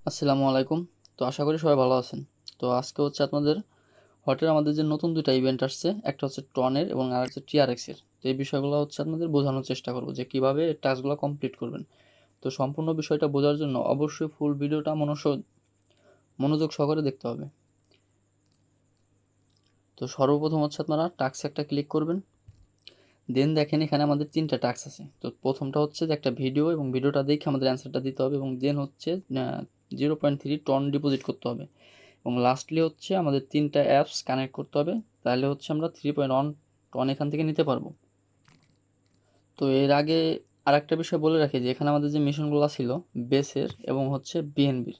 আসসালামু আলাইকুম। তো আশা করি সবাই ভালো আছেন। তো আজকে হচ্ছে আপনাদের হটের আমাদের যে নতুন ২ টা ইভেন্ট আসছে, একটা হচ্ছে টনের এবং আরেকটা হচ্ছে টিআরএক্স এর। তো এই বিষয়গুলো হচ্ছে আপনাদের বোঝানোর চেষ্টা করব যে কিভাবে টাস্কগুলো কমপ্লিট করবেন। তো সম্পূর্ণ বিষয়টা বোঝার জন্য অবশ্যই ফুল ভিডিওটা মনোযোগ সহকারে দেখতে হবে। তো সর্বপ্রথম হচ্ছে আপনারা টাস্ক একটা ক্লিক করবেন। দেন দেখেন এখানে আমাদের ৩ টা টাস্ক আছে। তো প্রথমটা হচ্ছে যে একটা ভিডিও এবং ভিডিওটা দেখে আমাদের অ্যান্সারটা দিতে হবে এবং দেন হচ্ছে 0.3 টন ডিপোজিট করতে হবে। এবং লাস্টলি হচ্ছে আমাদের ৩ টা অ্যাপস কানেক্ট করতে হবে। তাহলে হচ্ছে আমরা 3.1 টন এখান থেকে নিতে পারবো। তো এর আগে আরেকটা বিষয় বলে রাখি যে এখানে আমাদের যে মিশনগুলো ছিল বেসের এবং হচ্ছে বিএনবির,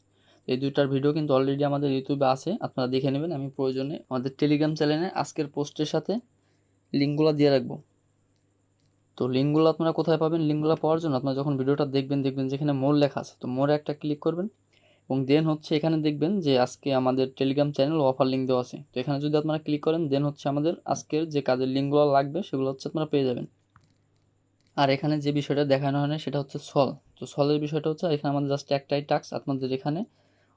এই ২ টার ভিডিও কিন্তু অলরেডি আমাদের ইউটিউবে আছে, আপনারা দেখে নেবেন। আমি প্রয়োজনে আমাদের টেলিগ্রাম চ্যানেলে আজকের পোস্টের সাথে লিঙ্কগুলো দিয়ে রাখবো। তো লিঙ্কগুলো আপনারা কোথায় পাবেন? লিঙ্কগুলো পাওয়ার জন্য আপনারা যখন ভিডিওটা দেখবেন যেখানে মোর লেখা আছে, তো মোরে একটা ক্লিক করবেন এবং দেন হচ্ছে এখানে দেখবেন যে আজকে আমাদের টেলিগ্রাম চ্যানেল অফার লিঙ্ক দেওয়া আছে। তো এখানে যদি আপনারা ক্লিক করেন দেন হচ্ছে আমাদের আজকের যে কাজের লিঙ্কগুলো লাগবে সেগুলো হচ্ছে আপনারা পেয়ে যাবেন। আর এখানে যে বিষয়টা দেখানো হয় না সেটা হচ্ছে সল। তো সলের বিষয়টা হচ্ছে এখানে আমাদের জাস্ট একটাই টাস্ক, আপনাদের এখানে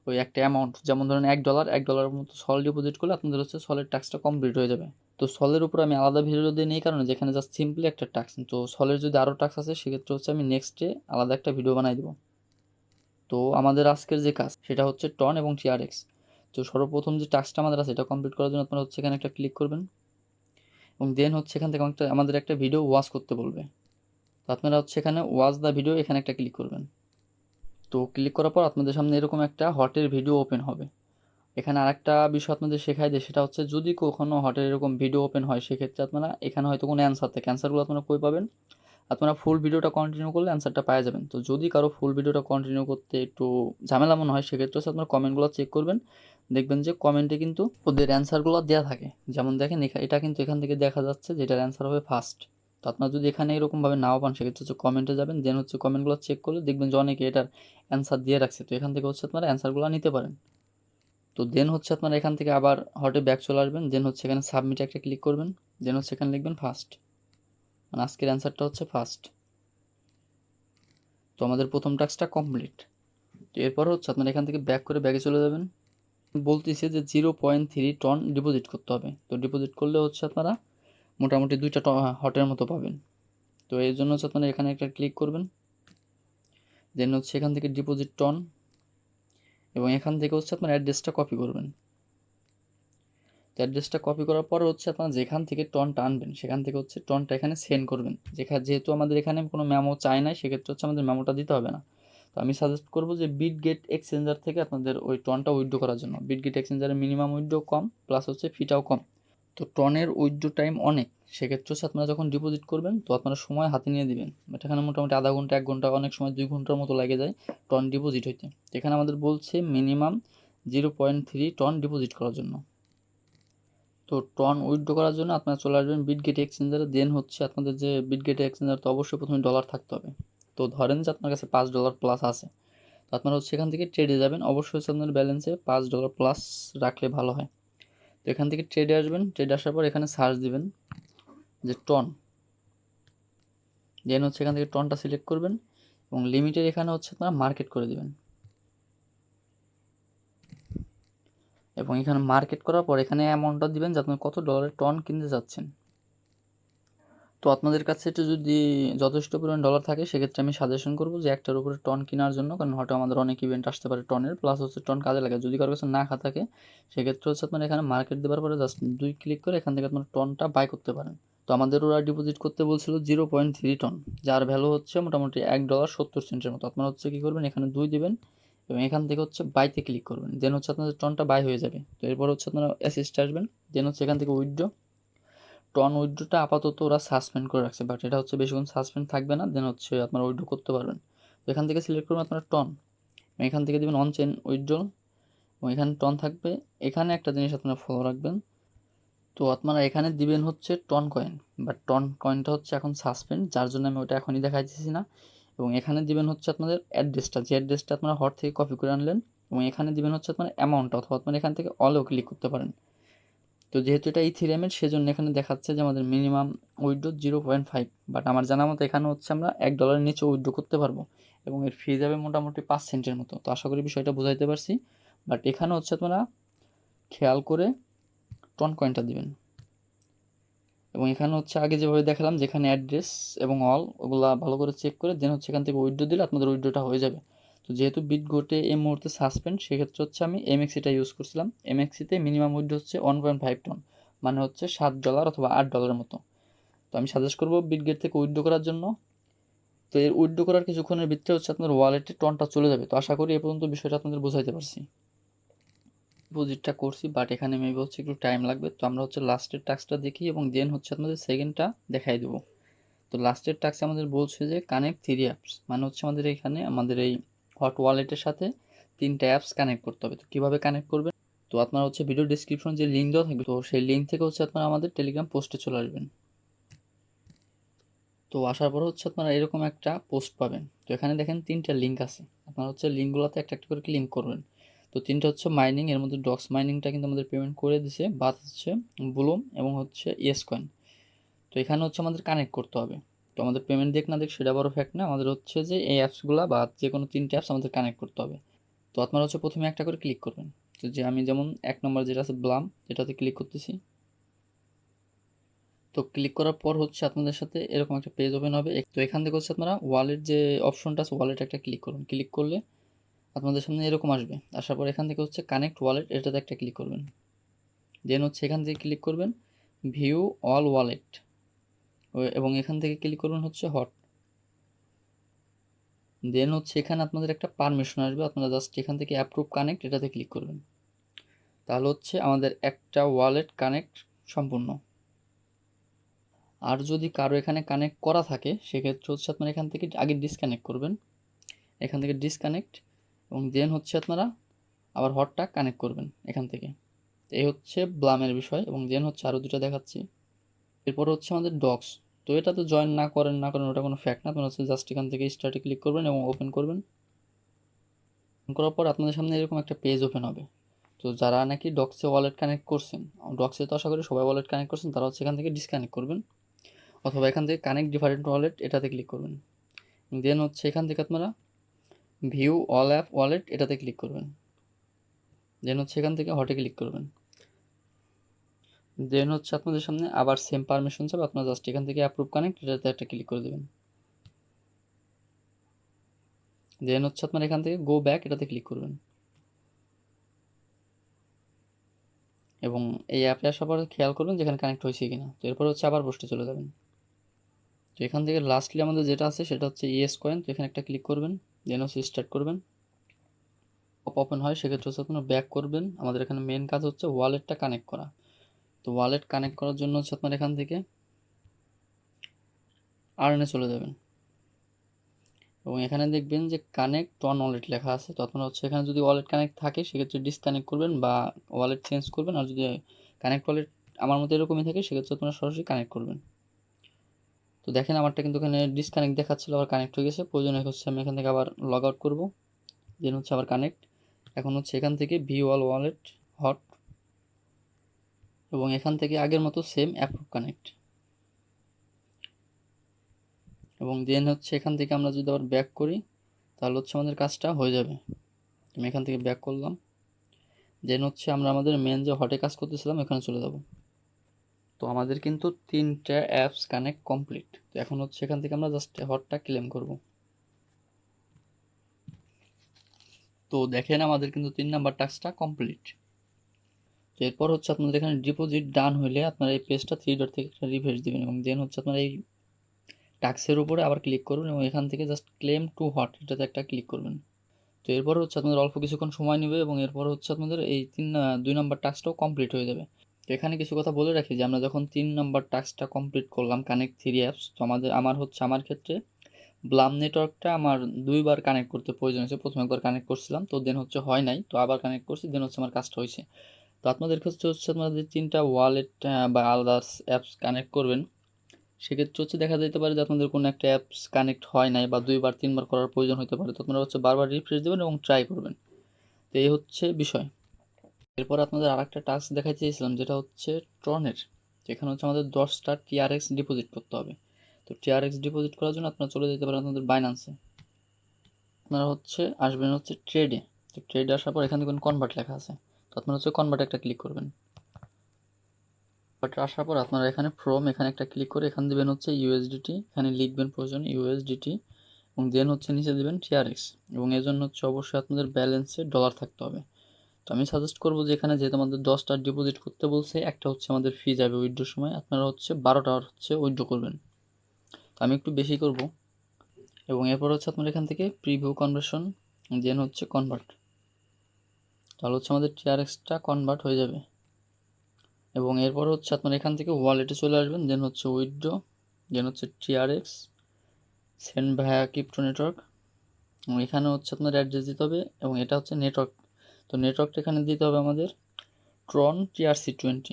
ওই একটা অ্যামাউন্ট, যেমন ধরেন $1 মতো সল ডিপোজিট করলে আপনাদের হচ্ছে সলের টাস্কটা কমপ্লিট হয়ে যাবে। তো সলের উপর আমি আলাদা ভিডিও দিই এই কারণে যেখানে জাস্ট সিম্পলি একটা টাস্ক। তো সলের যদি আরও টাস্ক আছে সেক্ষেত্রে হচ্ছে আমি নেক্সটে আলাদা একটা ভিডিও বানাই দেবো। তো আমাদের আজকের যে কাজ সেটা হচ্ছে টন এবং টিআরএক্স। তো সর্বপ্রথম যে টাস্কটা আমাদের আছে এটা কমপ্লিট করার জন্য আপনারা হচ্ছে এখানে একটা ক্লিক করবেন এবং দেন হচ্ছে এখান থেকে আমাদের একটা ভিডিও ওয়াচ করতে বলবে। তো আপনারা হচ্ছে এখানে ওয়াচ দ্য ভিডিও এখানে একটা ক্লিক করবেন। তো ক্লিক করার পর আপনাদের সামনে এরকম একটা হটের ভিডিও ওপেন হবে। এখানে আরেকটা বিষয় আপনাদের শেখায় দেয়, সেটা হচ্ছে যদি কখনো হটের এরকম ভিডিও ওপেন হয় সেক্ষেত্রে আপনারা এখানে হয়তো কোনো অ্যান্সার থাকে, অ্যান্সারগুলো আপনারা কই পাবেন? আপনারা ফুল ভিডিওটা কন্টিনিউ করলে অ্যান্সারটা পাওয়া যাবেন। তো যদি কারো ফুল ভিডিওটা কন্টিনিউ করতে একটু ঝামেলা মনে হয় সেক্ষেত্রে হচ্ছে আপনার কমেন্টগুলো চেক করবেন। দেখবেন যে কমেন্টে কিন্তু ওদের অ্যান্সারগুলো দেওয়া থাকে। যেমন দেখেন এটা কিন্তু এখান থেকে দেখা যাচ্ছে যে এটার অ্যান্সার হবে ফার্স্ট। তো আপনারা যদি এখানে এরকমভাবে নাও পান সেক্ষেত্রে হচ্ছে কমেন্টে যাবেন, দেন হচ্ছে কমেন্টগুলো চেক করলে দেখবেন যে অনেকে এটার অ্যান্সার দিয়ে রাখছে। তো এখান থেকে হচ্ছে আপনারা অ্যান্সারগুলো নিতে পারেন। তো দেন হচ্ছে আপনারা এখান থেকে আবার হটে ব্যাক চলে আসবেন, দেন হচ্ছে এখানে সাবমিটে একটা ক্লিক করবেন, দেন হচ্ছে এখানে লিখবেন ফার্স্ট, মানে আজকের অ্যান্সারটা হচ্ছে ফার্স্ট। তো আমাদের প্রথম টাস্কটা কমপ্লিট। তো এরপর হচ্ছে আপনারা এখান থেকে ব্যাক করে ব্যাগে চলে যাবেন। বলতেছে যে 0.3 টন ডিপোজিট করতে হবে। তো ডিপোজিট করলে হচ্ছে আপনারা মোটামুটি ২ টা হটের মতো পাবেন। তো এই জন্য হচ্ছে আপনারা এখানে একটা ক্লিক করবেন, দেন হচ্ছে এখান থেকে ডিপোজিট টন এবং এখান থেকে হচ্ছে আপনার অ্যাড্রেসটা কপি করবেন। তো অ্যাড্রেসটা কপি করার পর হচ্ছে আপনারা যেখান থেকে টনটা আনবেন সেখান থেকে হচ্ছে টনটা এখানে সেন্ড করবেন। যেহেতু আমাদের এখানে কোনো মেমো চাই নাই সেক্ষেত্রে হচ্ছে আমাদের মেমোটা দিতে হবে না। তো আমি সাজেস্ট করবো যে বিটগেট এক্সচেঞ্জার থেকে আপনাদের ওই টনটা উইথড্র করার জন্য। বিটগেট এক্সচেঞ্জারের মিনিমাম উইথড্র কম, প্লাস হচ্ছে ফিটাও কম। তো টনের উইথড্র টাইম অনেক, সেক্ষেত্রে হচ্ছে আপনারা যখন ডিপোজিট করবেন তো আপনারা সময় হাতে নিয়ে দিবেন। বাট এখানে মোটামুটি আধা ঘন্টা ১ ঘন্টা, অনেক সময় ২ ঘন্টার মতো লেগে যায় টন ডিপোজিট হইতে। এখানে আমাদের বলছে মিনিমাম 0.3 টন ডিপোজিট করার জন্য। তো টন উইথড্র করার জন্য আপনারা চলে আসবেন বিটগেট এক্সচেঞ্জারে, দেন হচ্ছে আপনাদের যে বিটগেট এক্সচেঞ্জার তো অবশ্যই প্রথমে ডলার থাকতে হবে। তো ধরেন যে আপনার কাছে $5 প্লাস আছে, তো আপনারা হচ্ছে এখান থেকে ট্রেডে যাবেন। অবশ্যই হচ্ছে আপনার ব্যালেন্সে $5 প্লাস রাখলে ভালো হয়। তো এখান থেকে ট্রেডে আসবেন, ট্রেডে আসার পর এখানে সার্চ দিবেন যে টন, দেন হচ্ছে এখান থেকে টনটা সিলেক্ট করবেন এবং লিমিটের এখানে হচ্ছে আপনারা মার্কেট করে দিবেন এবং এখানে মার্কেট করার পর এখানে অ্যামাউন্টটা দিবেন যে আপনি কত ডলারের টন কিনতে যাচ্ছেন। তো আপনাদের কাছে এটা যদি যথেষ্ট পরিমাণ ডলার থাকে সেক্ষেত্রে আমি সাজেশন করবো যে একটার উপরে টন কেনার জন্য, কারণ হয়তো আমাদের অনেক ইভেন্ট আসতে পারে টনের, প্লাস হচ্ছে টন কাজে লাগে। যদি কারোর কাছে না থাকে সেক্ষেত্রে হচ্ছে আপনার এখানে মার্কেট দেওয়ার পরে জাস্ট 2 ক্লিক করে এখান থেকে আপনার টনটা বাই করতে পারেন। তো আমাদের ওরা ডিপোজিট করতে বলছিল 0.3 টন, যার ভ্যালু হচ্ছে মোটামুটি $1.70 মতো। আপনারা হচ্ছে কী করবেন, এখানে 2 দিবেন এবং এখান থেকে হচ্ছে বাইতে ক্লিক করবেন, দেন হচ্ছে আপনাদের টনটা বাই হয়ে যাবে। তো এরপর হচ্ছে আপনারা অ্যাসিস্টে আসবেন, দেন হচ্ছে এখান থেকে উইথড্র। টন উইথড্রোটা আপাতত ওরা সাসপেন্ড করে রাখছে, বাট এটা হচ্ছে বেশিক্ষণ সাসপেন্ড থাকবে না, দেন হচ্ছে আপনারা উইথড্র করতে পারবেন। তো এখান থেকে সিলেক্ট করবেন আপনারা টন, এখান থেকে দেবেন অন চেন উইথড্র এবং এখানে টন থাকবে। এখানে একটা জিনিস আপনারা ফলো রাখবেন, তো আপনারা এখানে দিবেন হচ্ছে টন কয়েন, বাট টন কয়েনটা হচ্ছে এখন সাসপেন্ড, যার জন্য আমি ওটা এখনই দেখাইতেছি না। এবং এখানে দিবেন হচ্ছে আপনাদের অ্যাড্রেসটা, যে অ্যাড্রেসটা আপনারা হট থেকে কপি করে আনলেন, এবং এখানে দিবেন হচ্ছে আপনার অ্যামাউন্ট, অথবা আপনারা এখান থেকে অলেও ক্লিক করতে পারেন। তো যেহেতু এটা ইথিরিয়ামের সেজন্য এখানে দেখাচ্ছে যে আমাদের মিনিমাম উইথড্র 0.5, বাট আমার জানা মতো এখানে হচ্ছে আমরা $1 নিচে উইথড্র করতে পারবো। এবং এর ফি যাবে মোটামুটি 5 সেন্টের মতো। তো আশা করি বিষয়টা বুঝাইতে পারছি। বাট এখানে হচ্ছে আপনারা খেয়াল করে টন কয়েনটা দিবেন, এবং এখানে হচ্ছে আগে যেভাবে দেখালাম যেখানে অ্যাড্রেস এবং অল ওগুলা ভালো করে চেক করে দেন হচ্ছে এখান থেকে উইথড্র দিলে আপনাদের উইথড্রটা হয়ে যাবে। তো যেহেতু বিটগোতে এই মুহূর্তে সাসপেন্ড, সেক্ষেত্রে হচ্ছে আমি এমএক্সিটা ইউজ করছিলাম। এমএক্সিতে মিনিমাম উইথড্র হচ্ছে 1.5 টন, মানে হচ্ছে $7 অথবা $8 মতো। তো আমি সাজেস্ট করবো বিটগেট থেকে উইথড্র করার জন্য। তো এর উইথড্র করার কিছুক্ষণের ভিতরে হচ্ছে আপনার ওয়ালেটে টনটা চলে যাবে। তো আশা করি এ পর্যন্ত বিষয়টা আপনাদের বোঝাইতে পারছি। ডিপোজিটটা করছি, বাট এখানে মেবি হচ্ছে একটু টাইম লাগবে। তো আমরা হচ্ছে লাস্টের টাস্কটা দেখি এবং দেন হচ্ছে আপনাদের সেকেন্ডটা দেখাই দেবো। তো লাস্টের টাস্কে আমাদের বলছে যে কানেক্ট 3 অ্যাপস, মানে হচ্ছে আমাদের এখানে আমাদের এই হট ওয়ালেটের সাথে 3টা অ্যাপস কানেক্ট করতে হবে। তো কীভাবে কানেক্ট করবেন, তো আপনারা হচ্ছে ভিডিও ডিসক্রিপশন যে লিঙ্ক দেওয়া থাকবে, তো সেই লিঙ্ক থেকে হচ্ছে আপনারা আমাদের টেলিগ্রাম পোস্টে চলে আসবেন। তো আসার পর হচ্ছে আপনারা এরকম একটা পোস্ট পাবেন। তো এখানে দেখেন 3টা লিঙ্ক আছে, আপনারা হচ্ছে লিঙ্কগুলোতে একটা একটা করে ক্লিক করবেন। তো 3টা হচ্ছে মাইনিং, এর মধ্যে ডক্স মাইনিংটা কিন্তু আমাদের পেমেন্ট করে দিছে, বাদ হচ্ছে ব্লুম এবং হচ্ছে ইয়েস কয়েন। তো এখানে হচ্ছে আমাদের কানেক্ট করতে হবে। তো আমাদের পেমেন্ট দেখ না দেখ সেটা বড় ফ্যাক্ট না, আমাদের হচ্ছে যে এই অ্যাপসগুলো বা যে কোনো 3টে অ্যাপস আমাদের কানেক্ট করতে হবে। তো আপনারা হচ্ছে প্রথমে একটা করে ক্লিক করবেন। তো যে আমি যেমন 1 নম্বর যেটা আছে ব্লাম, এটাতে ক্লিক করতেছি। তো ক্লিক করার পর হচ্ছে আপনাদের সাথে এরকম একটা পেজ ওপেন হবে। তো এখান থেকে হচ্ছে আপনারা ওয়ালেট যে অপশনটা আছে, ওয়ালেট একটা ক্লিক করুন। ক্লিক করলে আপনাদের সামনে এরকম আসবে। আসার পর এখান থেকে হচ্ছে কানেক্ট ওয়ালেট, এটাতে একটা ক্লিক করবেন। দেন হচ্ছে এখান থেকে ক্লিক করবেন ভিউ অল ওয়ালেট, এবং এখান থেকে ক্লিক করবেন হচ্ছে হট। দেন হচ্ছে এখানে আপনাদের একটা পারমিশন আসবে, আপনারা জাস্ট এখান থেকে অ্যাপ্রুভ কানেক্ট এটাতে ক্লিক করবেন। তাহলে হচ্ছে আমাদের একটা ওয়ালেট কানেক্ট সম্পূর্ণ। আর যদি কারো এখানে কানেক্ট করা থাকে সেক্ষেত্রে হচ্ছে আপনারা এখান থেকে আগে ডিসকানেক্ট করবেন, এখান থেকে ডিসকানেক্ট, এবং দেন হচ্ছে আপনারা আবার হটটা কানেক্ট করবেন এখান থেকে। এই হচ্ছে ব্লামের বিষয়, এবং দেন হচ্ছে আরও দুটো দেখাচ্ছি। এরপর হচ্ছে আমাদের ডক্স। তো এটা তো জয়েন না করেন ওটা কোনো ফ্যাক্ট না, আপনারা হচ্ছে জাস্ট এখান থেকে স্টার্টে ক্লিক করবেন এবং ওপেন করবেন। করার পর আপনাদের সামনে এরকম একটা পেজ ওপেন হবে। তো যারা নাকি ডক্সে ওয়ালেট কানেক্ট করছেন, ডক্সে তো আশা করি সবাই ওয়ালেট কানেক্ট করছেন, তারা হচ্ছে এখান থেকে ডিসকানেক্ট করবেন, অথবা এখান থেকে কানেক্ট ডিফারেন্ট ওয়ালেট এটাতে ক্লিক করবেন। দেন হচ্ছে এখান থেকে আপনারা ভিউ অল অ্যাপ ওয়ালেট এটাতে ক্লিক করবেন। দেন হচ্ছে এখান থেকে হটে ক্লিক করবেন। দেন হচ্ছে আপনাদের সামনে আবার সেম পারমিশন চাবে, আপনারা জাস্ট এখান থেকে অ্যাপ্রুভ কানেক্ট এটাতে একটা ক্লিক করে দেবেন। দেন হচ্ছে আপনারা এখান থেকে গো ব্যাক এটাতে ক্লিক করবেন, এবং এই অ্যাপে আসার পরে খেয়াল করবেন যেখানে কানেক্ট হয়েছে কিনা। তো এরপর হচ্ছে আবার পোস্টে চলে যাবেন। তো এখান থেকে লাস্টলি আমাদের যেটা আছে সেটা হচ্ছে ইয়েস কয়েন। তো এখানে একটা ক্লিক করবেন, দেন হচ্ছে স্টার্ট করবেন। ওপেন হয় সেক্ষেত্রে হচ্ছে আপনারা ব্যাক করবেন। আমাদের এখানে মেন কাজ হচ্ছে ওয়ালেটটা কানেক্ট করা। তো ওয়ালেট কানেক্ট করার জন্য হচ্ছে আপনার এখান থেকে আর্নে চলে যাবেন, এবং এখানে দেখবেন যে কানেক্ট অন ওয়ালেট লেখা আছে। তো আপনারা হচ্ছে এখানে যদি ওয়ালেট কানেক্ট থাকে সেক্ষেত্রে ডিসকানেক্ট করবেন বা ওয়ালেট চেঞ্জ করবেন, আর যদি কানেক্ট ওয়ালেট আমার মতো এরকমই থাকে সেক্ষেত্রে আপনারা সরাসরি কানেক্ট করবেন। তো দেখেন আমারটা কিন্তু এখানে ডিসকানেক্ট দেখাচ্ছিল, আবার কানেক্ট হয়ে গেছে। প্রয়োজন হচ্ছে আমি এখান থেকে আবার লগ আউট করবো, দেন হচ্ছে আবার কানেক্ট। এখন হচ্ছে এখান থেকে ভিউ অল ওয়ালেট হট, এবং এখান থেকে আগের মতো সেম অ্যাপ্রুভ কানেক্ট, এবং দেন হচ্ছে এখান থেকে আমরা যদি আবার ব্যাক করি তাহলে হচ্ছে আমাদের কাজটা হয়ে যাবে। আমি এখান থেকে ব্যাক করলাম, দেন হচ্ছে আমরা আমাদের মেন যে হটে কাজ করতেছিলাম এখানে চলে যাব। তো আমাদের কিন্তু 3টা অ্যাপস কানেক্ট কমপ্লিট। তো এখন হচ্ছে এখান থেকে আমরা জাস্ট হটটা ক্লেম করব। তো দেখেন আমাদের কিন্তু 3 নাম্বার টাস্কটা কমপ্লিট। তো এরপর হচ্ছে আপনাদের এখানে ডিপোজিট ডান হলে আপনারা এই পেজটা 3 ডট থেকে একটা রিফ্রেশ দিবেন, এবং দেন হচ্ছে আপনারা এই টাস্কের উপরে আবার ক্লিক করবেন, এবং এখান থেকে জাস্ট ক্লেম টু হট এটাতে একটা ক্লিক করবেন। তো এরপর হচ্ছে আপনাদের অল্প কিছুক্ষণ সময় নেবে, এবং এরপর হচ্ছে আপনাদের এই 2 নম্বর টাস্কটাও কমপ্লিট হয়ে যাবে। তো এখানে কিছু কথা বলে রাখি যে আমরা যখন 3 নম্বর টাস্কটা কমপ্লিট করলাম কানেক্ট 3 অ্যাপস, তো আমার ক্ষেত্রে ব্লাম নেটওয়ার্কটা আমার 2বার কানেক্ট করতে প্রয়োজন হয়েছে। প্রথম একবার কানেক্ট করছিলাম, তো দেন হচ্ছে হয় নাই, তো আবার কানেক্ট করছি, দেন হচ্ছে আমার কাজটা হয়েছে। তো আপনাদের ক্ষেত্রে হচ্ছে আপনাদের 3টা ওয়ালেট বা আলাদা অ্যাপস কানেক্ট করবেন, সেক্ষেত্রে হচ্ছে দেখা যেতে পারে যে আপনাদের কোনো একটা অ্যাপস কানেক্ট হয় নাই বা 2বার 3বার করার প্রয়োজন হতে পারে। তো আপনারা হচ্ছে বারবার রিফ্রেশ দেবেন এবং ট্রাই করবেন। তো এই হচ্ছে বিষয়। এরপর আপনাদের আরেকটা টাস্ক দেখাতে চেয়েছিলাম যেটা হচ্ছে ট্রনের। যেখানে হচ্ছে আমাদের 10টা TRX ডিপোজিট করতে হবে। তো TRX ডিপোজিট করার জন্য আপনারা চলে যেতে পারেন আপনাদের বাইন্যান্সে। আপনারা হচ্ছে আসবেন হচ্ছে ট্রেডে। তো ট্রেডে আসার পর এখানে দেখবেন কনভার্ট লেখা আছে, তো আপনারা হচ্ছে কনভার্ট একটা ক্লিক করবেন। বাট আসার পর আপনারা এখানে ফ্রম এখানে একটা ক্লিক করে এখানে দেবেন হচ্ছে ইউএসডিটি, এখানে লিখবেন প্রয়োজন ইউএসডিটি এবং দেন হচ্ছে নিচে দেবেন টিআরএক্স এবং এর জন্য হচ্ছে অবশ্যই আপনাদের ব্যালেন্সে ডলার থাকতে হবে। তো আমি সাজেস্ট করবো যে এখানে যেহেতু আমাদের 10টা ডিপোজিট করতে বলছে, একটা হচ্ছে আমাদের ফি যাবে উইথড্রোর সময়, আপনারা হচ্ছে 12টা হচ্ছে উইথড্রো করবেন। তো আমি একটু বেশি করব এবং এরপর হচ্ছে আপনারা এখান থেকে প্রিভিউ কনভার্সন দেন হচ্ছে কনভার্ট, তাহলে হচ্ছে আমাদের টিআরএক্সটা কনভার্ট হয়ে যাবে। এবং এরপর হচ্ছে আপনারা এখান থেকে ওয়ালেটে চলে আসবেন, দেন হচ্ছে উইথড্রো, দেন হচ্ছে টিআরএক্স সেন্ড ভায়া ক্রিপ্টো নেটওয়ার্ক এবং এখানে হচ্ছে আপনার অ্যাড্রেস দিতে হবে এবং এটা হচ্ছে নেটওয়ার্ক। তো নেটওয়ার্কটা এখানে দিতে হবে আমাদের ট্রন TRC20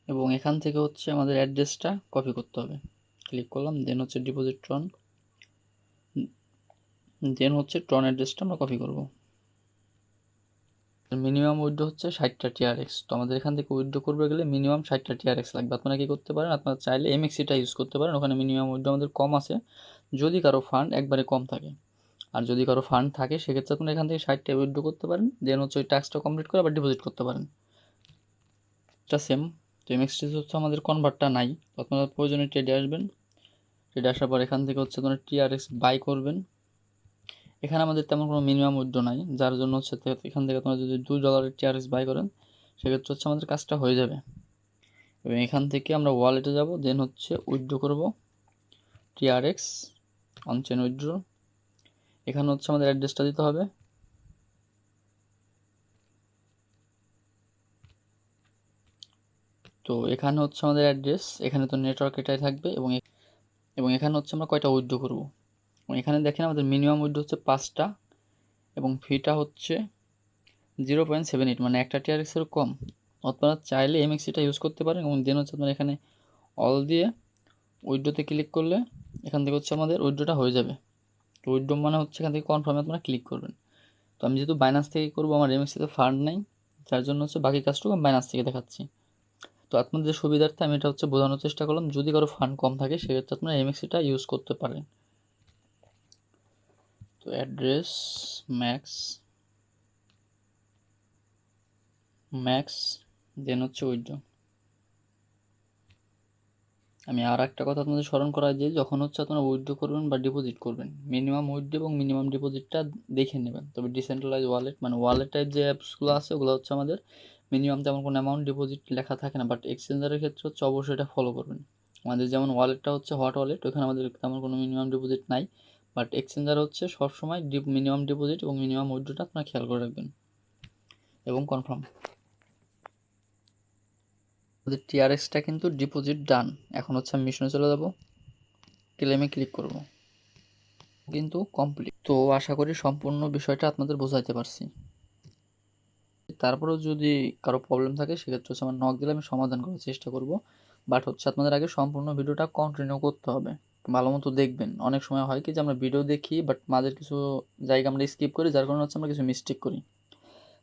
এবং এখান থেকে হচ্ছে আমাদের অ্যাড্রেসটা কপি করতে হবে। ক্লিক করলাম, দেন হচ্ছে ডিপোজিট ট্রন, দেন হচ্ছে ট্রন অ্যাড্রেসটা আমরা কপি করব। মিনিমাম উইথড্রো হচ্ছে 60টা টিআরএক্স। তো আমাদের এখান থেকে উইথড্রো করবে গেলে মিনিমাম 60টা টিআরএক্স লাগবে। আপনারা কি করতে পারেন, আপনারা চাইলে এমএক্সিটা ইউজ করতে পারেন, ওখানে মিনিমাম উইথড্রো আমাদের কম আছে যদি কারো ফান্ড একবারে কম থাকে। আর যদি কারো ফান্ড থাকে সেক্ষেত্রে আপনারা এখান থেকে 60টা উইথড্রো করতে পারেন, দেন হচ্ছে ওই টাস্কটা কমপ্লিট করে আবার ডিপোজিট করতে পারেন। এটা সেম। তো এমএক্সটি হচ্ছে আমাদের কনভার্টটা নাই, তো আপনারা প্রয়োজনে ট্রেডে আসবেন। ট্রেডে আসার পর এখান থেকে হচ্ছে আপনারা টিআরএক্স বাই করবেন। এখানে আমাদের তেমন কোনো মিনিমাম উইথড্রো নাই, যার জন্য হচ্ছে এখান থেকে আপনারা যদি $2 টিআরএক্স বাই করেন সেক্ষেত্রে হচ্ছে আমাদের কাজটা হয়ে যাবে। এবং এখান থেকে আমরা ওয়ালেটে যাব, দেন হচ্ছে উইথড্রো করব টিআরএক্স অনচেন উইথড্রো। এখানে হচ্ছে আমাদের অ্যাড্রেসটা দিতে হবে, তো এখানে হচ্ছে আমাদের অ্যাড্রেস, এখানে তো নেটওয়ার্ক এটাই থাকবে এবং এখানে হচ্ছে আমরা কয়টা উইথড্রো করব। এবং এখানে দেখেন আমাদের মিনিমাম উইথড্রো হচ্ছে 5টা এবং ফিটা হচ্ছে 0.78, মানে একটা টিআরএক্সের কম। আপনারা চাইলে এমএক্সিটা ইউজ করতে পারেন এবং দেন হচ্ছে আপনারা এখানে অল দিয়ে উইথড্রোতে ক্লিক করলে এখান থেকে হচ্ছে আমাদের উইথড্রোটা হয়ে যাবে। তো উইথড্রো মানে হচ্ছে এখান থেকে কনফার্মে আপনারা ক্লিক করবেন। তো আমি যেহেতু বাইনান্স থেকে করবো, আমার এমএক্সিতে ফান্ড নেই, যার জন্য হচ্ছে বাকি কাজটুকু আমি বাইনান্স থেকে দেখাচ্ছি। তো আপনাদের সুবিধার্থে আমি এটা হচ্ছে বোঝানোর চেষ্টা করলাম, যদি কারো ফান্ড কম থাকে সেক্ষেত্রে আপনারা এমএক্সিটা ইউজ করতে পারেন। তো অ্যাড্রেস ম্যাক্স দেন হচ্ছে উইথড্রো। আমি আর একটা কথা আপনাদের স্মরণ করাই দিই, যখন হচ্ছে আপনারা উইথড্রো করবেন বা ডিপোজিট করবেন, মিনিমাম উইথড্রো এবং মিনিমাম ডিপোজিটটা দেখে নেবেন। তবে ডিসেন্ট্রালাইজ ওয়ালেট মানে ওয়ালেট টাইপ যে অ্যাপসগুলো আছে ওগুলো হচ্ছে আমাদের মিনিমাম তেমন কোনো অ্যামাউন্ট ডিপোজিট লেখা থাকে না, বাট এক্সচেঞ্জারের ক্ষেত্রে হচ্ছে অবশ্যই এটা ফলো করবেন। আমাদের যেমন ওয়ালেটটা হচ্ছে হট ওয়ালেট, ওখানে আমাদের তেমন কোনো মিনিমাম ডিপোজিট নাই, বাট এক্সচেঞ্জার হচ্ছে সবসময় মিনিমাম ডিপোজিট এবং মিনিমাম উইথড্রোটা আপনারা খেয়াল করে রাখবেন এবং কনফার্ম। আমাদের টিআরএক্সটা কিন্তু ডিপোজিট ডান। এখন হচ্ছে আমি মিশনে চলে যাব, ক্লেমে ক্লিক করব, কিন্তু কমপ্লিট। তো আশা করি সম্পূর্ণ বিষয়টা আপনাদের বোঝাইতে পারছি। তারপরেও যদি কারো প্রবলেম থাকে সেক্ষেত্রে হচ্ছে আমার নক দিলে আমি সমাধান করার চেষ্টা করব, বাট হচ্ছে আপনাদের আগে সম্পূর্ণ ভিডিওটা কন্টিনিউ করতে হবে, ভালো মতো দেখবেন। অনেক সময় হয় কি যে আমরা ভিডিও দেখি বাট মাঝের কিছু জায়গা আমরা স্কিপ করি, যার কারণে হচ্ছে আমরা কিছু মিস্টেক করি।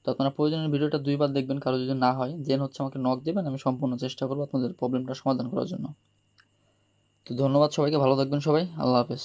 তো আপনারা প্রয়োজনীয় ভিডিওটা 2বার দেখবেন, কারো যদি না হয় দেন হচ্ছে আমাকে নক দেবেন, আমি সম্পূর্ণ চেষ্টা করবো আপনাদের প্রবলেমটা সমাধান করার জন্য। তো ধন্যবাদ সবাইকে, ভালো থাকবেন সবাই, আল্লাহ হাফেজ।